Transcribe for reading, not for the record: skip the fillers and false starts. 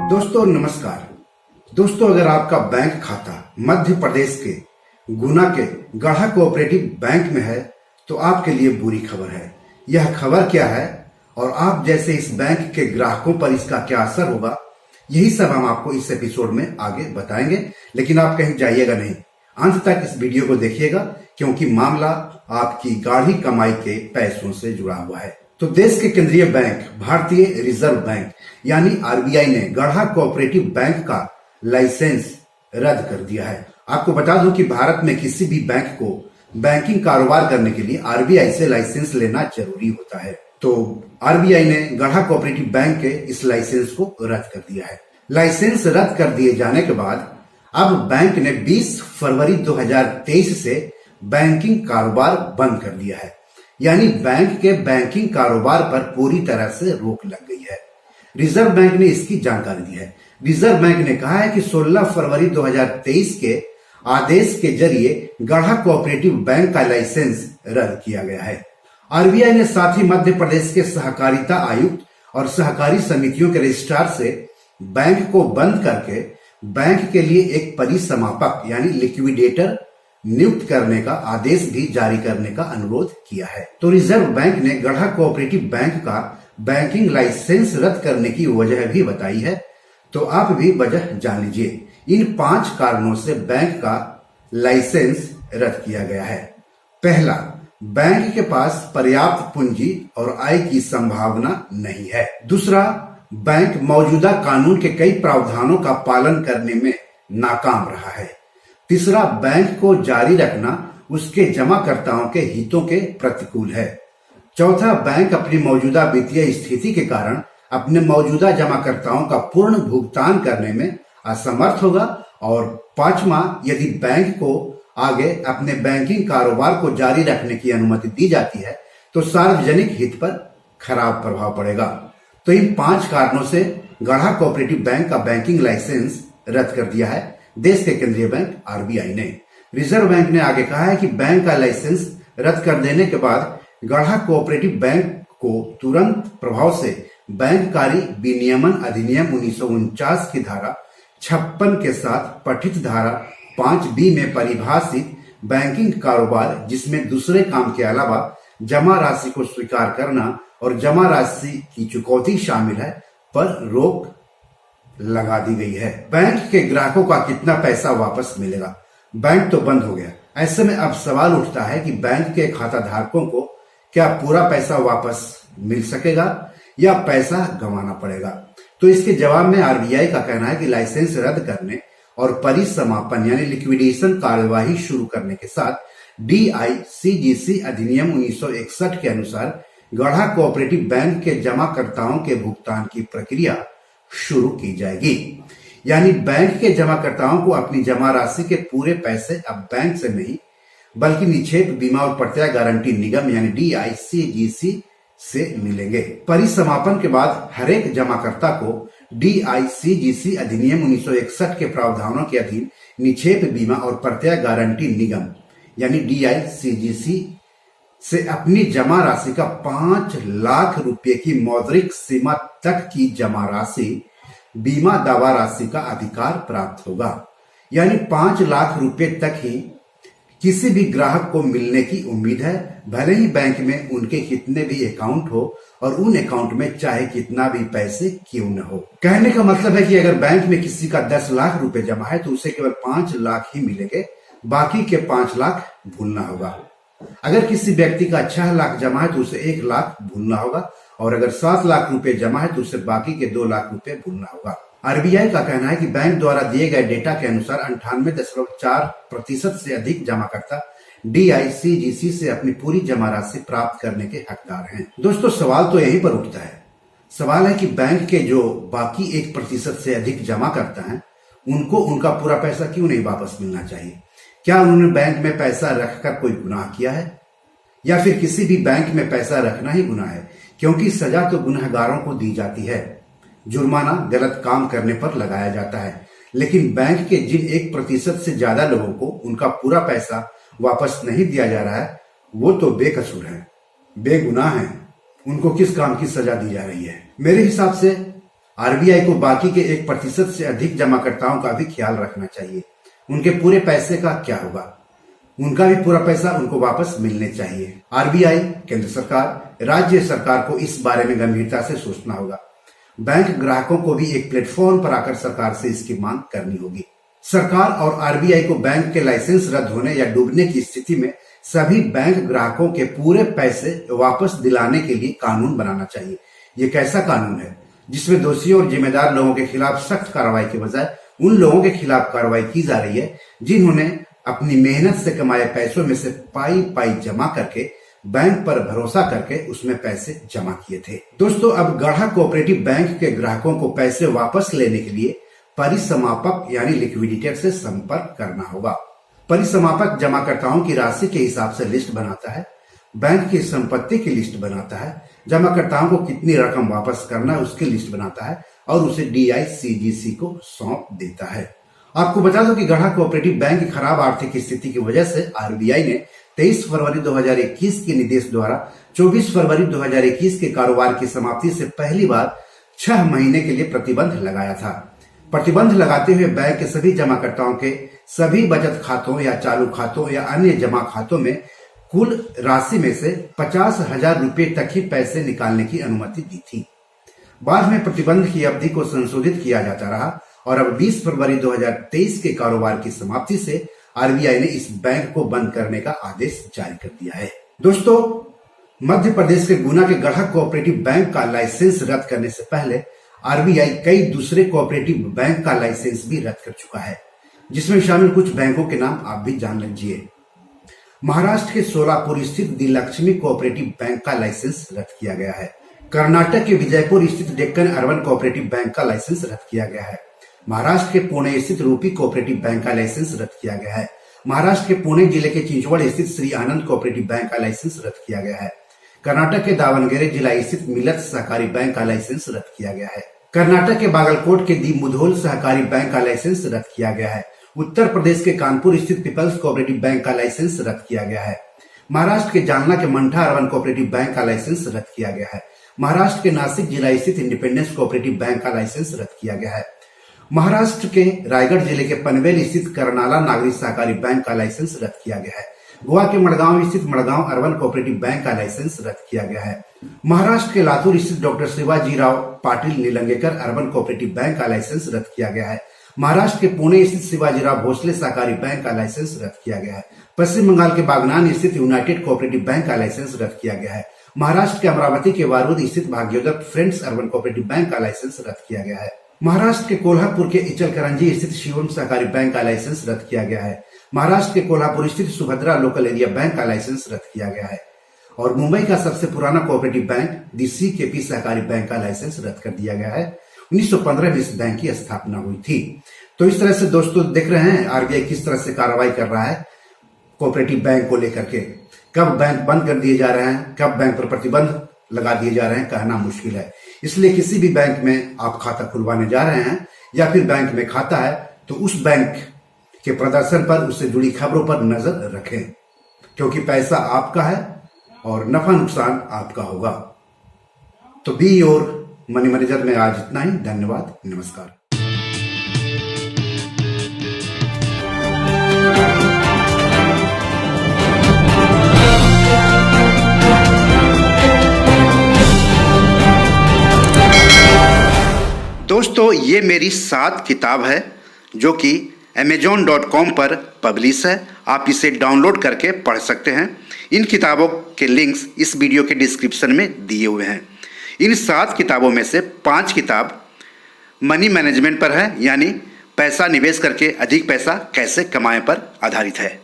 दोस्तों नमस्कार। दोस्तों अगर आपका बैंक खाता मध्य प्रदेश के गुना के गढ़ा कोऑपरेटिव बैंक में है तो आपके लिए बुरी खबर है। यह खबर क्या है और आप जैसे इस बैंक के ग्राहकों पर इसका क्या असर होगा, यही सब हम आपको इस एपिसोड में आगे बताएंगे। लेकिन आप कहीं जाइएगा नहीं, अंत तक इस वीडियो को देखिएगा क्योंकि मामला आपकी गाढ़ी कमाई के पैसों से जुड़ा हुआ है। तो देश के केंद्रीय बैंक भारतीय रिजर्व बैंक यानी आरबीआई ने गढ़ा कोऑपरेटिव बैंक का लाइसेंस रद्द कर दिया है। आपको बता दूं कि भारत में किसी भी बैंक को बैंकिंग कारोबार करने के लिए आरबीआई से लाइसेंस लेना जरूरी होता है। तो आरबीआई ने गढ़ा कोऑपरेटिव बैंक के इस लाइसेंस को रद्द कर दिया है। लाइसेंस रद्द कर दिए जाने के बाद अब बैंक ने 20 फरवरी 2023 से बैंकिंग कारोबार बंद कर दिया है, यानी बैंक के बैंकिंग कारोबार पर पूरी तरह से रोक लग गई है। रिजर्व बैंक ने इसकी जानकारी दी है। रिजर्व बैंक ने कहा है कि 16 फरवरी 2023 के आदेश के जरिए गढ़ा कोऑपरेटिव बैंक का लाइसेंस रद्द किया गया है। आरबीआई ने साथ ही मध्य प्रदेश के सहकारिता आयुक्त और सहकारी समितियों के रजिस्ट्रार से बैंक को बंद करके बैंक के लिए एक परिसमापक यानी लिक्विडेटर नियुक्त करने का आदेश भी जारी करने का अनुरोध किया है। तो रिजर्व बैंक ने गढ़ा कोऑपरेटिव बैंक का बैंकिंग लाइसेंस रद्द करने की वजह भी बताई है। तो आप भी वजह जान लीजिए। इन 5 कारणों से बैंक का लाइसेंस रद्द किया गया है। पहला, बैंक के पास पर्याप्त पूंजी और आय की संभावना नहीं है। दूसरा, बैंक मौजूदा कानून के कई प्रावधानों का पालन करने में नाकाम रहा है। तीसरा, बैंक को जारी रखना उसके जमाकर्ताओं के हितों के प्रतिकूल है। चौथा, बैंक अपनी मौजूदा वित्तीय स्थिति के कारण अपने मौजूदा जमाकर्ताओं का पूर्ण भुगतान करने में असमर्थ होगा। और पांचवा, यदि बैंक को आगे अपने बैंकिंग कारोबार को जारी रखने की अनुमति दी जाती है तो सार्वजनिक हित पर खराब प्रभाव पड़ेगा। तो इन 5 कारणों से गढ़ा कोऑपरेटिव बैंक का बैंकिंग लाइसेंस रद्द कर दिया है देश के केंद्रीय बैंक आरबीआई ने। रिजर्व बैंक ने आगे कहा है कि बैंक का लाइसेंस रद्द कर देने के बाद गढ़ा कोऑपरेटिव बैंक को तुरंत प्रभाव से बैंककारी विनियमन अधिनियम 1949 की धारा 56 के साथ पठित धारा 5B में परिभाषित बैंकिंग कारोबार, जिसमें दूसरे काम के अलावा जमा राशि को स्वीकार करना और जमा राशि की चुकौती शामिल है, पर रोक लगा दी गई है। बैंक के ग्राहकों का कितना पैसा वापस मिलेगा? बैंक तो बंद हो गया। ऐसे में अब सवाल उठता है कि बैंक के खाता धारकों को क्या पूरा पैसा वापस मिल सकेगा या पैसा गंवाना पड़ेगा? तो इसके जवाब में आरबीआई का कहना है कि लाइसेंस रद्द करने और परिसमापन यानी लिक्विडेशन कार्यवाही शुरू करने के साथ डीआईसीजीसी अधिनियम 1961 के अनुसार गढ़ा कोऑपरेटिव बैंक के जमाकर्ताओं के भुगतान की प्रक्रिया शुरू की जाएगी। यानी बैंक के जमाकर्ताओं को अपनी जमा राशि के पूरे पैसे अब बैंक से नहीं बल्कि निक्षेप बीमा और प्रत्यय गारंटी निगम यानी डीआईसीजीसी से मिलेंगे। परिसमापन के बाद हर एक जमाकर्ता को डीआईसीजीसी अधिनियम 1961 के प्रावधानों के अधीन निक्षेप बीमा और प्रत्यय गारंटी निगम यानी डीआईसीजीसी से अपनी जमा राशि का 5 लाख रुपए की मौद्रिक सीमा तक की जमा राशि बीमा दावा राशि का अधिकार प्राप्त होगा। यानी 5 लाख रुपए तक ही किसी भी ग्राहक को मिलने की उम्मीद है, भले ही बैंक में उनके कितने भी अकाउंट हो और उन अकाउंट में चाहे कितना भी पैसे क्यों न हो। कहने का मतलब है कि अगर बैंक में किसी का 10 लाख रुपए जमा है तो उसे केवल 5 लाख ही मिलेंगे, बाकी के 5 लाख भूलना होगा। अगर किसी व्यक्ति का 6 लाख जमा है तो उसे 1 लाख भूलना होगा और अगर 7 लाख रुपए जमा है तो उसे बाकी के 2 लाख रुपए भूलना होगा। आरबीआई का कहना है कि बैंक द्वारा दिए गए डेटा के अनुसार 98.4% से अधिक जमाकर्ता डीआईसीजीसी से अपनी पूरी जमा राशि प्राप्त करने के हकदार हैं। दोस्तों सवाल तो यहीं पर उठता है। सवाल है कि बैंक के जो बाकी 1% से अधिक जमा करता है उनको उनका पूरा पैसा क्यों नहीं वापस मिलना चाहिए? क्या उन्होंने बैंक में पैसा रखकर कोई गुनाह किया है या फिर किसी भी बैंक में पैसा रखना ही गुनाह है? क्योंकि सजा तो गुनहगारों को दी जाती है, जुर्माना गलत काम करने पर लगाया जाता है, लेकिन बैंक के जिन 1% से ज्यादा लोगों को उनका पूरा पैसा वापस नहीं दिया जा रहा है वो तो बेकसूर है, बेगुनाह है। उनको किस काम की सजा दी जा रही है? मेरे हिसाब से आरबीआई को बाकी के 1% से अधिक जमाकर्ताओं का भी ख्याल रखना चाहिए। उनके पूरे पैसे का क्या होगा? उनका भी पूरा पैसा उनको वापस मिलने चाहिए। आरबीआई, केंद्र सरकार, राज्य सरकार को इस बारे में गंभीरता से सोचना होगा। बैंक ग्राहकों को भी एक प्लेटफॉर्म पर आकर सरकार से इसकी मांग करनी होगी। सरकार और आरबीआई को बैंक के लाइसेंस रद्द होने या डूबने की स्थिति में सभी बैंक ग्राहकों के पूरे पैसे वापस दिलाने के लिए कानून बनाना चाहिए। ये कैसा कानून है जिसमें दोषियों और जिम्मेदार लोगों के खिलाफ सख्त कार्रवाई के बजाय उन लोगों के खिलाफ कार्रवाई की जा रही है जिन्होंने अपनी मेहनत से कमाए पैसों में से पाई पाई जमा करके बैंक पर भरोसा करके उसमें पैसे जमा किए थे। दोस्तों, अब गढ़ा कोऑपरेटिव बैंक के ग्राहकों को पैसे वापस लेने के लिए परिसमापक यानी लिक्विडेटर से संपर्क करना होगा। परिसमापक जमाकर्ताओं की राशि के हिसाब से लिस्ट बनाता है, बैंक की संपत्ति की लिस्ट बनाता है, जमाकर्ताओं को कितनी रकम वापस करना है उसकी लिस्ट बनाता है और उसे डीआईसीजीसी को सौंप देता है। आपको बता दो कि गढ़ा कोऑपरेटिव बैंक की खराब आर्थिक स्थिति की वजह से आरबीआई ने 23 फरवरी 2021 के निर्देश द्वारा 24 फरवरी 2021 के कारोबार की समाप्ति से पहली बार 6 महीने के लिए प्रतिबंध लगाया था। प्रतिबंध लगाते हुए बैंक के सभी जमाकर्ताओं के सभी बचत खातों या चालू खातों या अन्य जमा खातों में कुल राशि में से 50,000 रुपए तक ही पैसे निकालने की अनुमति दी थी। बाद में प्रतिबंध की अवधि को संशोधित किया जाता रहा और अब 20 फरवरी 2023 के कारोबार की समाप्ति से आरबीआई ने इस बैंक को बंद करने का आदेश जारी कर दिया है। दोस्तों, मध्य प्रदेश के गुना के गढ़ा कोऑपरेटिव बैंक का लाइसेंस रद्द करने से पहले आरबीआई कई दूसरे कोऑपरेटिव बैंक का लाइसेंस भी रद्द कर चुका है, जिसमें शामिल कुछ बैंकों के नाम आप भी जान लीजिए। महाराष्ट्र के सोलापुर स्थित दी लक्ष्मी कोऑपरेटिव बैंक का लाइसेंस रद्द किया गया है। कर्नाटक के विजयपुर स्थित डेक्कन अर्बन कोऑपरेटिव बैंक का लाइसेंस रद्द किया गया है। महाराष्ट्र के पुणे स्थित रूपी कोऑपरेटिव बैंक का लाइसेंस रद्द किया गया है। महाराष्ट्र के पुणे जिले के चिंचवड़ स्थित श्री आनंद कोऑपरेटिव बैंक का लाइसेंस रद्द किया गया है। कर्नाटक के दावणगेरे जिला स्थित मिलत सहकारी बैंक का लाइसेंस रद्द किया गया है। कर्नाटक के बागलकोट के दी मुधोल सहकारी बैंक का लाइसेंस रद्द किया गया है। उत्तर प्रदेश के कानपुर स्थित पीपल्स कोऑपरेटिव बैंक का लाइसेंस रद्द किया गया है। महाराष्ट्र के जालना के मंठा अर्बन कोऑपरेटिव बैंक का लाइसेंस रद्द किया गया है। महाराष्ट्र के नासिक जिला स्थित इंडिपेंडेंस कोऑपरेटिव बैंक का लाइसेंस रद्द किया गया है। महाराष्ट्र के रायगढ़ जिले के पनवेल स्थित करनाला नागरिक सहकारी बैंक का लाइसेंस रद्द किया गया है। गोवा के मड़गांव स्थित मड़गांव अर्बन कोऑपरेटिव बैंक का लाइसेंस रद्द किया गया है। महाराष्ट्र के लातूर स्थित doctor Shivajirao Patil Nilangekar urban cooperative bank का लाइसेंस रद्द किया गया है। महाराष्ट्र के पुणे स्थित शिवाजीराव भोसले सहकारी बैंक का लाइसेंस रद्द किया गया है। पश्चिम बंगाल के बागनान स्थित यूनाइटेड कोऑपरेटिव बैंक का लाइसेंस रद्द किया गया है। महाराष्ट्र के अमरावती के वारूद स्थित भाग्योदय फ्रेंड्स अर्बन कोऑपरेटिव बैंक का लाइसेंस रद्द किया गया है। महाराष्ट्र के कोल्हापुर के इचलकरंजी स्थित शिवम सहकारी बैंक का लाइसेंस रद्द किया गया है। महाराष्ट्र के कोल्हापुर स्थित सुभद्रा लोकल एरिया बैंक का लाइसेंस रद्द किया गया है। और मुंबई का सबसे पुराना कोऑपरेटिव बैंक दी सीकेपी सहकारी बैंक का लाइसेंस रद्द कर दिया गया है। 1915 में इस बैंक की स्थापना हुई थी। तो इस तरह से दोस्तों देख रहे हैं आरबीआई किस तरह से कार्रवाई कर रहा है कोऑपरेटिव बैंक को लेकर के। कब बैंक बंद कर दिए जा रहे हैं, कब बैंक पर प्रतिबंध लगा दिए जा रहे हैं, कहना मुश्किल है। इसलिए किसी भी बैंक में आप खाता खुलवाने जा रहे हैं या फिर बैंक में खाता है तो उस बैंक के प्रदर्शन पर, उससे जुड़ी खबरों पर नजर रखें, क्योंकि पैसा आपका है और नफा नुकसान आपका होगा। तो बी योर मनी मैनेजर में आज इतना ही। धन्यवाद, नमस्कार। दोस्तों, ये मेरी 7 किताब है जो कि amazon.com पर पब्लिश है। आप इसे डाउनलोड करके पढ़ सकते हैं। इन किताबों के लिंक्स इस वीडियो के डिस्क्रिप्शन में दिए हुए हैं। इन 7 किताबों में से 5 किताब मनी मैनेजमेंट पर है, यानी पैसा निवेश करके अधिक पैसा कैसे कमाएं पर आधारित है।